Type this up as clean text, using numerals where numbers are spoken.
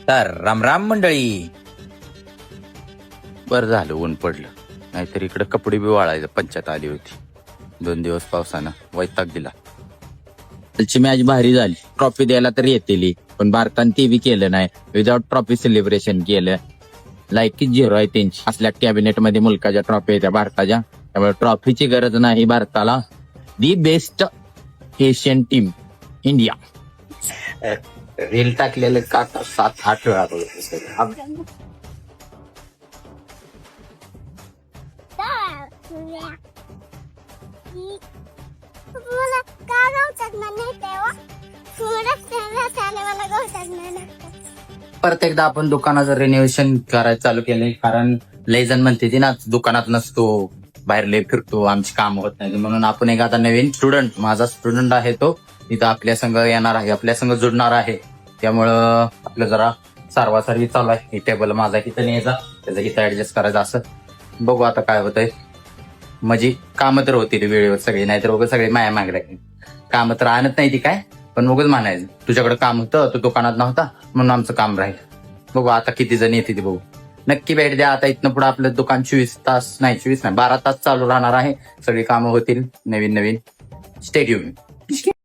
तर राम राम मंडळी. बरं झालं ऊन पडलं, नाहीतर इकडे कपडे बी वाळायचं पंचायत आली होती. 2 दिवस पावसानं वैताग दिला. कालची मॅच भारी झाली. ट्रॉफी द्यायला तर येतील, पण भारताने ते बी केलं नाही. विदाउट ट्रॉफी सेलिब्रेशन केलं. लायकीच 0 आहे त्यांची. असल्या कॅबिनेट मध्ये मुलकाच्या ट्रॉफी येत्या भारताच्या, त्यामुळे ट्रॉफीची गरज नाही भारताला. The best Asian team India. Reel टाकलेलं का 7-8 वेळा बघितलं. मला का गवतात नाही तेव्हा मला गवतात नाही. परत एकदा आपण दुकानाचं रिनोव्हेशन करायला चालू केलंय, कारण लय जण म्हणते ती ना दुकानात नसतो, बाहेर लय फिरतो, आमची काम होत नाही. म्हणून आपण एक आता नवीन स्टुडंट, माझा स्टुडंट आहे तो इथं आपल्या संघ येणार आहे, आपल्या संघ जुडणार आहे. त्यामुळं आपलं जरा सारवासारवी चालू आहे. ही टेबल माझा इथं न्यायचा, त्याचं इथं ऍडजस्ट करायचं. असं बघू आता काय होतंय. म्हणजे कामं तर होतील वेळेवर सगळे, नाहीतर उगाच सगळे माया मागल्या. कामं तर आणत नाही ती काय, पण उगाच म्हणायचं तुझ्याकडे काम होतं, तू दुकानात नव्हता म्हणून आमचं काम राहील. बघू आता किती जण येते ते बघू. नक्की भेट द्या. आता इथनं पुढे आपलं दुकान 24 तास नाही, 24 नाही 12 तास चालू राहणार आहे. सगळी कामं होतील नवीन नवीन. Stay tune.